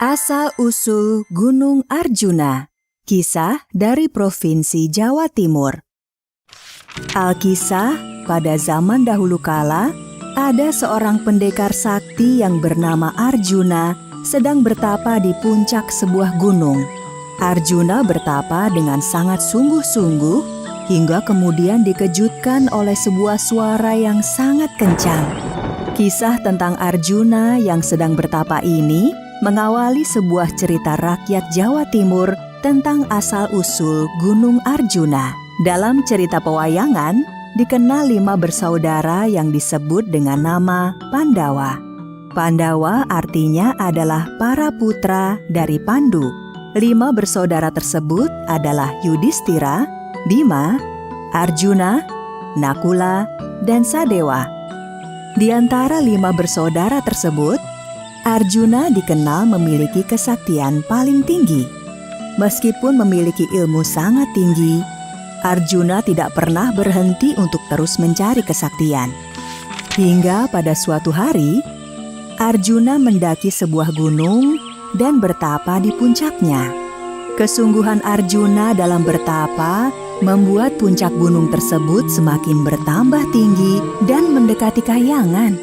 Asal-usul Gunung Arjuna. Kisah dari Provinsi Jawa Timur. Alkisah, pada zaman dahulu kala, ada seorang pendekar sakti yang bernama Arjuna sedang bertapa di puncak sebuah gunung. Arjuna bertapa dengan sangat sungguh-sungguh hingga kemudian dikejutkan oleh sebuah suara yang sangat kencang. Kisah tentang Arjuna yang sedang bertapa ini mengawali sebuah cerita rakyat Jawa Timur tentang asal-usul Gunung Arjuna. Dalam cerita pewayangan, dikenal 5 bersaudara yang disebut dengan nama Pandawa. Pandawa artinya adalah para putra dari Pandu. 5 bersaudara tersebut adalah Yudhistira, Bima, Arjuna, Nakula, dan Sadewa. Di antara 5 bersaudara tersebut, Arjuna dikenal memiliki kesaktian paling tinggi. Meskipun memiliki ilmu sangat tinggi, Arjuna tidak pernah berhenti untuk terus mencari kesaktian. Hingga pada suatu hari, Arjuna mendaki sebuah gunung dan bertapa di puncaknya. Kesungguhan Arjuna dalam bertapa membuat puncak gunung tersebut semakin bertambah tinggi dan mendekati Kahyangan.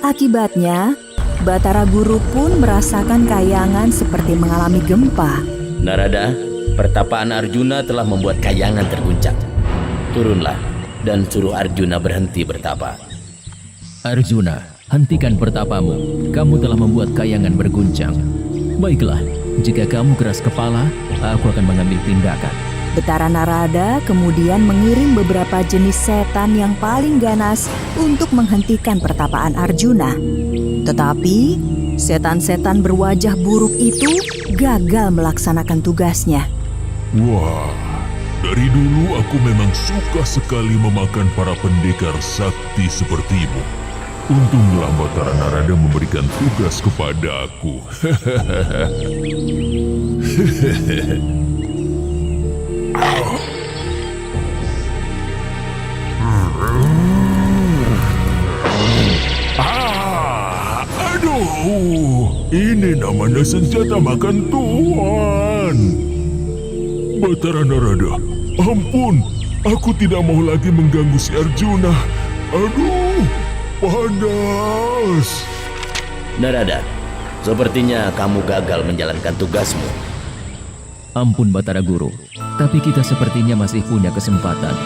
Akibatnya, Batara Guru pun merasakan Kahyangan seperti mengalami gempa. Narada, pertapaan Arjuna telah membuat Kahyangan terguncang. Turunlah dan suruh Arjuna berhenti bertapa. Arjuna, hentikan pertapamu. Kamu telah membuat Kahyangan berguncang. Baiklah, jika kamu keras kepala, aku akan mengambil tindakan. Betara Narada kemudian mengirim beberapa jenis setan yang paling ganas untuk menghentikan pertapaan Arjuna. Tetapi, setan-setan berwajah buruk itu gagal melaksanakan tugasnya. Wah, dari dulu aku memang suka sekali memakan para pendekar sakti sepertimu. Untunglah Batara Narada memberikan tugas kepada aku. Aduh, ini namanya senjata makan tuan. Batara Narada, ampun, aku tidak mau lagi mengganggu si Arjuna. Aduh, panas. Narada, sepertinya kamu gagal menjalankan tugasmu. Ampun Batara Guru, tapi kita sepertinya masih punya kesempatan.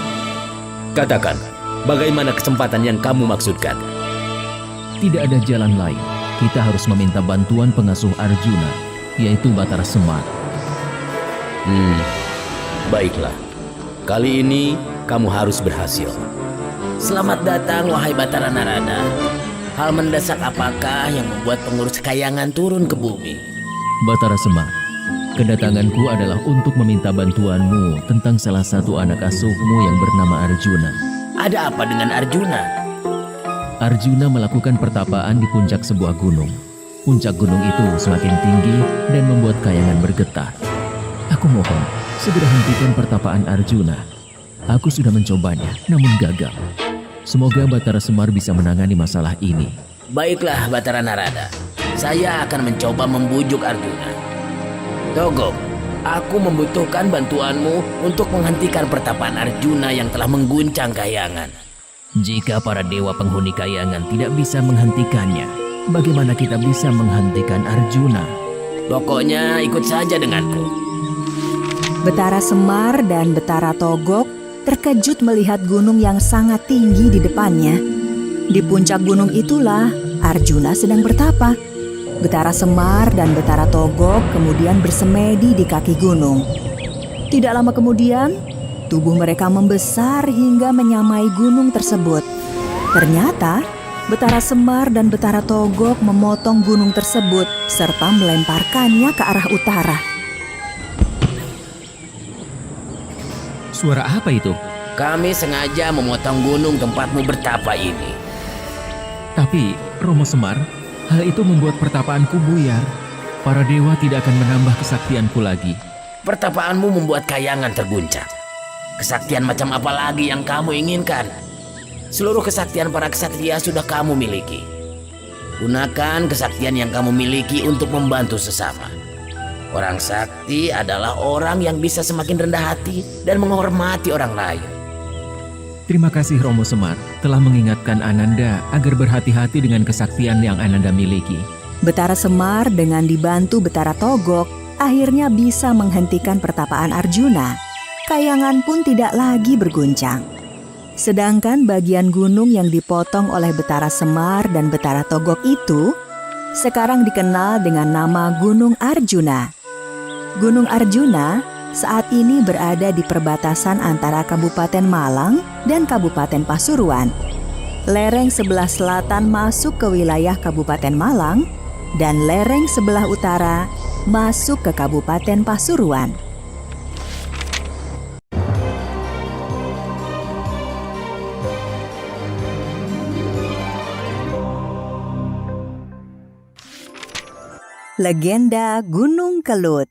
Katakan, bagaimana kesempatan yang kamu maksudkan? Tidak ada jalan lain. Kita harus meminta bantuan pengasuh Arjuna, yaitu Batara Semar. Baiklah. Kali ini kamu harus berhasil. Selamat datang, wahai Batara Narada. Hal mendesak apakah yang membuat pengurus Kahyangan turun ke bumi? Batara Semar, kedatanganku adalah untuk meminta bantuanmu tentang salah satu anak asuhmu yang bernama Arjuna. Ada apa dengan Arjuna? Arjuna melakukan pertapaan di puncak sebuah gunung. Puncak gunung itu semakin tinggi dan membuat Kahyangan bergetar. Aku mohon, segera hentikan pertapaan Arjuna. Aku sudah mencobanya, namun gagal. Semoga Batara Semar bisa menangani masalah ini. Baiklah Batara Narada, saya akan mencoba membujuk Arjuna. Togok, aku membutuhkan bantuanmu untuk menghentikan pertapaan Arjuna yang telah mengguncang Kahyangan. Jika para dewa penghuni Kahyangan tidak bisa menghentikannya, bagaimana kita bisa menghentikan Arjuna? Pokoknya ikut saja denganku. Betara Semar dan Betara Togok terkejut melihat gunung yang sangat tinggi di depannya. Di puncak gunung itulah Arjuna sedang bertapa. Betara Semar dan Betara Togok kemudian bersemedi di kaki gunung. Tidak lama kemudian, tubuh mereka membesar hingga menyamai gunung tersebut. Ternyata, Betara Semar dan Betara Togok memotong gunung tersebut serta melemparkannya ke arah utara. Suara apa itu? Kami sengaja memotong gunung tempatmu bertapa ini. Tapi, Romo Semar, hal itu membuat pertapaanku buyar. Para dewa tidak akan menambah kesaktianku lagi. Pertapaanmu membuat Kahyangan terguncang. Kesaktian macam apa lagi yang kamu inginkan? Seluruh kesaktian para ksatria sudah kamu miliki. Gunakan kesaktian yang kamu miliki untuk membantu sesama. Orang sakti adalah orang yang bisa semakin rendah hati dan menghormati orang lain. Terima kasih Romo Semar telah mengingatkan Ananda agar berhati-hati dengan kesaktian yang Ananda miliki. Betara Semar dengan dibantu Betara Togok akhirnya bisa menghentikan pertapaan Arjuna. Kayangan pun tidak lagi berguncang. Sedangkan bagian gunung yang dipotong oleh Betara Semar dan Betara Togok itu sekarang dikenal dengan nama Gunung Arjuna. Gunung Arjuna saat ini berada di perbatasan antara Kabupaten Malang dan Kabupaten Pasuruan. Lereng sebelah selatan masuk ke wilayah Kabupaten Malang dan lereng sebelah utara masuk ke Kabupaten Pasuruan. Legenda Gunung Kelut.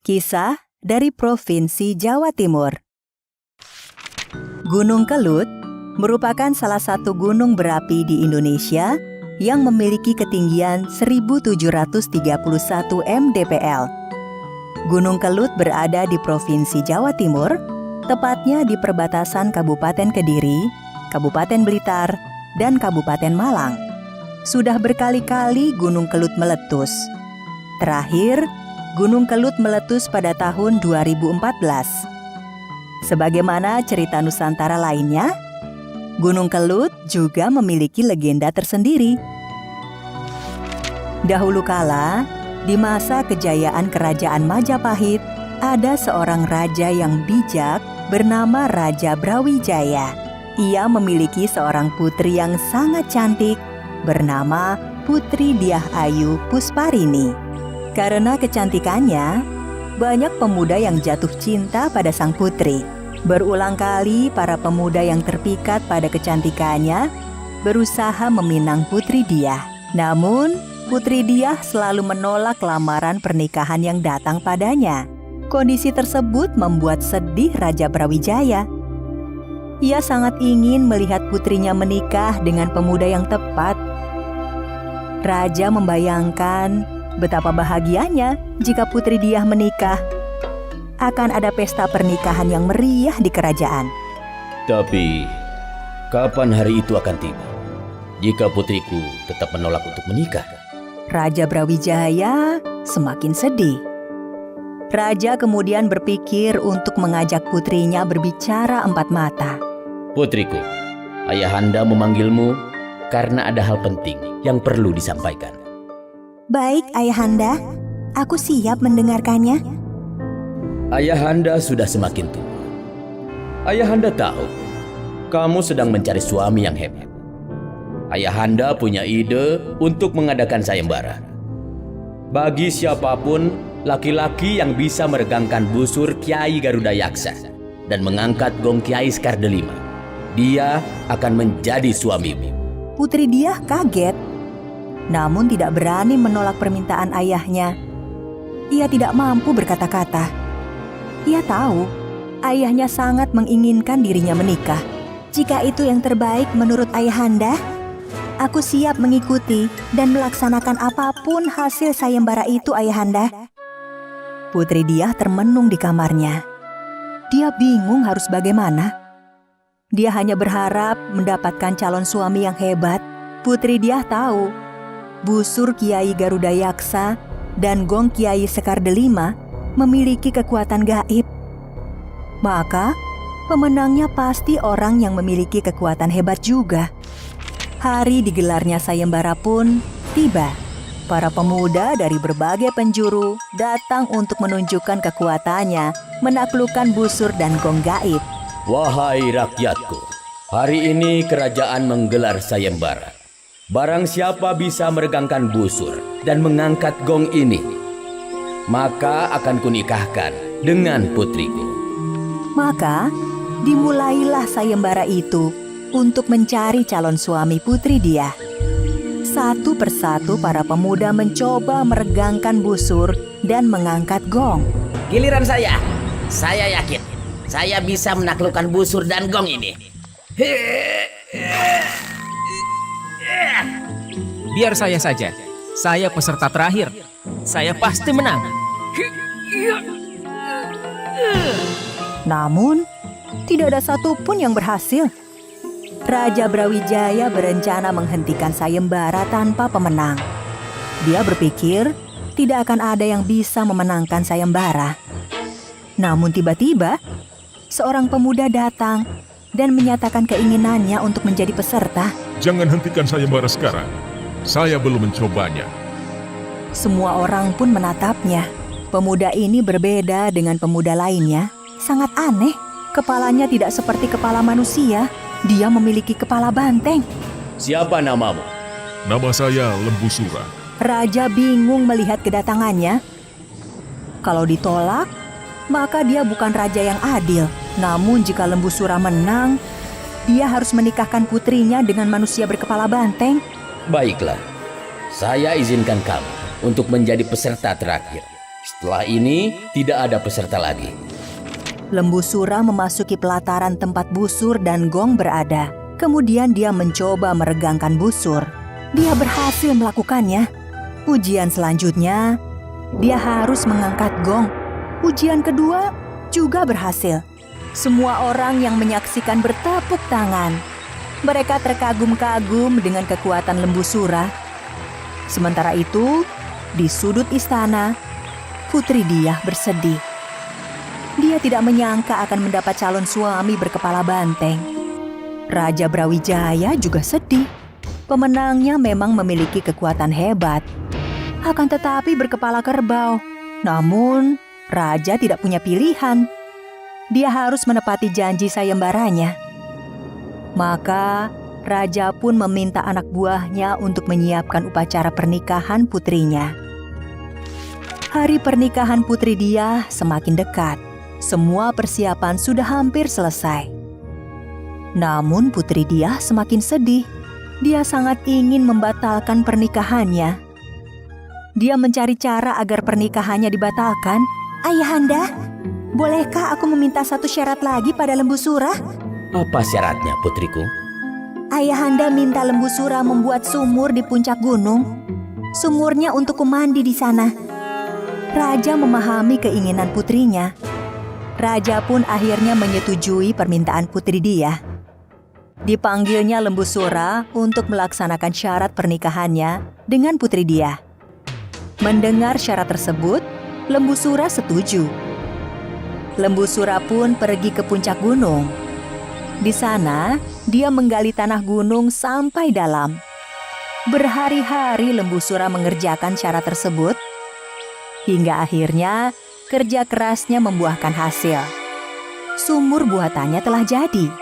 Kisah dari Provinsi Jawa Timur. Gunung Kelut merupakan salah satu gunung berapi di Indonesia yang memiliki ketinggian 1731 mdpl. Gunung Kelut berada di Provinsi Jawa Timur, tepatnya di perbatasan Kabupaten Kediri, Kabupaten Blitar, dan Kabupaten Malang. Sudah berkali-kali Gunung Kelut meletus. Terakhir, Gunung Kelut meletus pada tahun 2014. Sebagaimana cerita Nusantara lainnya, Gunung Kelut juga memiliki legenda tersendiri. Dahulu kala, di masa kejayaan Kerajaan Majapahit, ada seorang raja yang bijak bernama Raja Brawijaya. Ia memiliki seorang putri yang sangat cantik bernama Putri Dyah Ayu Pusparini. Karena kecantikannya, banyak pemuda yang jatuh cinta pada sang putri. Berulang kali para pemuda yang terpikat pada kecantikannya berusaha meminang Putri Dyah. Namun, Putri Dyah selalu menolak lamaran pernikahan yang datang padanya. Kondisi tersebut membuat sedih Raja Brawijaya. Ia sangat ingin melihat putrinya menikah dengan pemuda yang tepat. Raja membayangkan betapa bahagianya jika Putri Dyah menikah. Akan ada pesta pernikahan yang meriah di kerajaan. Tapi, kapan hari itu akan tiba? Jika putriku tetap menolak untuk menikah? Raja Brawijaya semakin sedih. Raja kemudian berpikir untuk mengajak putrinya berbicara empat mata. Putriku, ayahanda memanggilmu karena ada hal penting yang perlu disampaikan. Baik, ayahanda. Aku siap mendengarkannya. Ayahanda sudah semakin tua. Ayahanda tahu, kamu sedang mencari suami yang hebat. Ayahanda punya ide untuk mengadakan sayembara. Bagi siapapun, laki-laki yang bisa meregangkan busur Kiai Garuda Yaksa dan mengangkat gong Kiai Sekar Delima, dia akan menjadi suamimu. Putri Dyah kaget, namun tidak berani menolak permintaan ayahnya. Ia tidak mampu berkata-kata. Ia tahu ayahnya sangat menginginkan dirinya menikah. Jika itu yang terbaik menurut ayahanda, aku siap mengikuti dan melaksanakan apapun hasil sayembara itu, ayahanda. Putri Dyah termenung di kamarnya. Dia bingung harus bagaimana. Dia hanya berharap mendapatkan calon suami yang hebat. Putri Dyah tahu busur Kiai Garuda Yaksa dan gong Kiai Sekar Delima memiliki kekuatan gaib. Maka, pemenangnya pasti orang yang memiliki kekuatan hebat juga. Hari digelarnya sayembara pun tiba. Para pemuda dari berbagai penjuru datang untuk menunjukkan kekuatannya menaklukkan busur dan gong gaib. Wahai rakyatku, hari ini kerajaan menggelar sayembara. Barang siapa bisa meregangkan busur dan mengangkat gong ini, maka akan kunikahkan dengan putriku. Maka dimulailah sayembara itu untuk mencari calon suami Putri Dyah. Satu persatu para pemuda mencoba meregangkan busur dan mengangkat gong. Giliran saya yakin saya bisa menaklukkan busur dan gong ini. Biar saya saja. Saya peserta terakhir. Saya pasti menang. Namun, tidak ada satupun yang berhasil. Raja Brawijaya berencana menghentikan sayembara tanpa pemenang. Dia berpikir tidak akan ada yang bisa memenangkan sayembara. Namun tiba-tiba, seorang pemuda datang dan menyatakan keinginannya untuk menjadi peserta. Jangan hentikan sayembara sekarang. Saya belum mencobanya. Semua orang pun menatapnya. Pemuda ini berbeda dengan pemuda lainnya. Sangat aneh. Kepalanya tidak seperti kepala manusia. Dia memiliki kepala banteng. Siapa namamu? Nama saya Lembu Sura. Raja bingung melihat kedatangannya. Kalau ditolak, maka dia bukan raja yang adil. Namun jika Lembu Sura menang, dia harus menikahkan putrinya dengan manusia berkepala banteng. Baiklah, saya izinkan kamu untuk menjadi peserta terakhir. Setelah ini, tidak ada peserta lagi. Lembu Sura memasuki pelataran tempat busur dan gong berada. Kemudian dia mencoba meregangkan busur. Dia berhasil melakukannya. Ujian selanjutnya, dia harus mengangkat gong. Ujian kedua juga berhasil. Semua orang yang menyaksikan bertepuk tangan. Mereka terkagum-kagum dengan kekuatan Lembu Sura. Sementara itu, di sudut istana, Putri Diah bersedih. Dia tidak menyangka akan mendapat calon suami berkepala banteng. Raja Brawijaya juga sedih. Pemenangnya memang memiliki kekuatan hebat. Akan tetapi berkepala kerbau. Namun, Raja tidak punya pilihan. Dia harus menepati janji sayembaranya. Maka, Raja pun meminta anak buahnya untuk menyiapkan upacara pernikahan putrinya. Hari pernikahan Putri Diah semakin dekat. Semua persiapan sudah hampir selesai. Namun Putri Diah semakin sedih. Dia sangat ingin membatalkan pernikahannya. Dia mencari cara agar pernikahannya dibatalkan. Ayahanda, bolehkah aku meminta satu syarat lagi pada Lembu Sura? Apa syaratnya, putriku? Ayahanda minta Lembu Sura membuat sumur di puncak gunung. Sumurnya untuk mandi di sana. Raja memahami keinginan putrinya. Raja pun akhirnya menyetujui permintaan Putri Diah. Dipanggilnya Lembu Sura untuk melaksanakan syarat pernikahannya dengan Putri Diah. Mendengar syarat tersebut, Lembu Sura setuju. Lembu Sura pun pergi ke puncak gunung. Di sana, dia menggali tanah gunung sampai dalam. Berhari-hari Lembu Sura mengerjakan syarat tersebut, hingga akhirnya kerja kerasnya membuahkan hasil. Sumur buatannya telah jadi.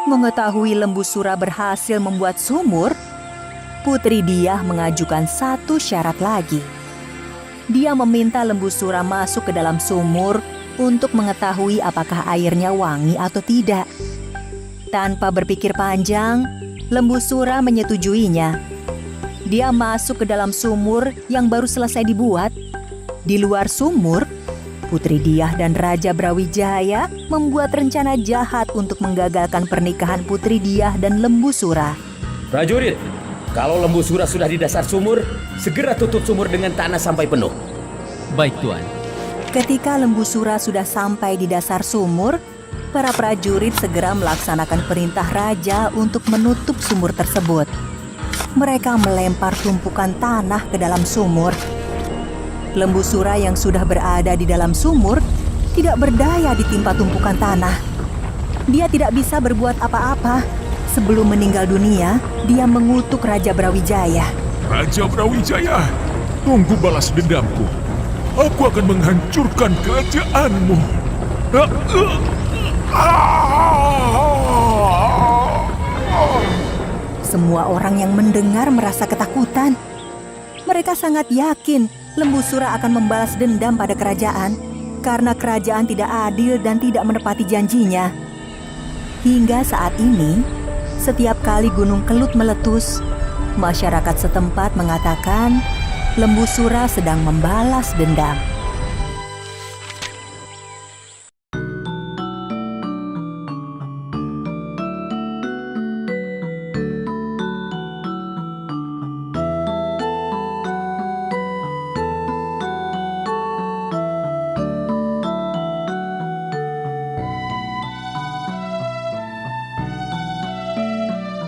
Mengetahui Lembu Sura berhasil membuat sumur, Putri Diah mengajukan satu syarat lagi. Dia meminta Lembu Sura masuk ke dalam sumur untuk mengetahui apakah airnya wangi atau tidak. Tanpa berpikir panjang, Lembu Sura menyetujuinya. Dia masuk ke dalam sumur yang baru selesai dibuat. Di luar sumur, Putri Diah dan Raja Brawijaya membuat rencana jahat untuk menggagalkan pernikahan Putri Diah dan Lembu Sura. Prajurit, kalau Lembu Sura sudah di dasar sumur, segera tutup sumur dengan tanah sampai penuh. Baik, Tuan. Ketika Lembu Sura sudah sampai di dasar sumur, para prajurit segera melaksanakan perintah raja untuk menutup sumur tersebut. Mereka melempar tumpukan tanah ke dalam sumur. Lembu Sura yang sudah berada di dalam sumur tidak berdaya ditimpa tumpukan tanah. Dia tidak bisa berbuat apa-apa. Sebelum meninggal dunia, dia mengutuk Raja Brawijaya. Raja Brawijaya, tunggu balas dendamku. Aku akan menghancurkan kerajaanmu. Semua orang yang mendengar merasa ketakutan. Mereka sangat yakin Lembu Sura akan membalas dendam pada kerajaan karena kerajaan tidak adil dan tidak menepati janjinya. Hingga saat ini, setiap kali Gunung Kelut meletus, masyarakat setempat mengatakan Lembu Sura sedang membalas dendam.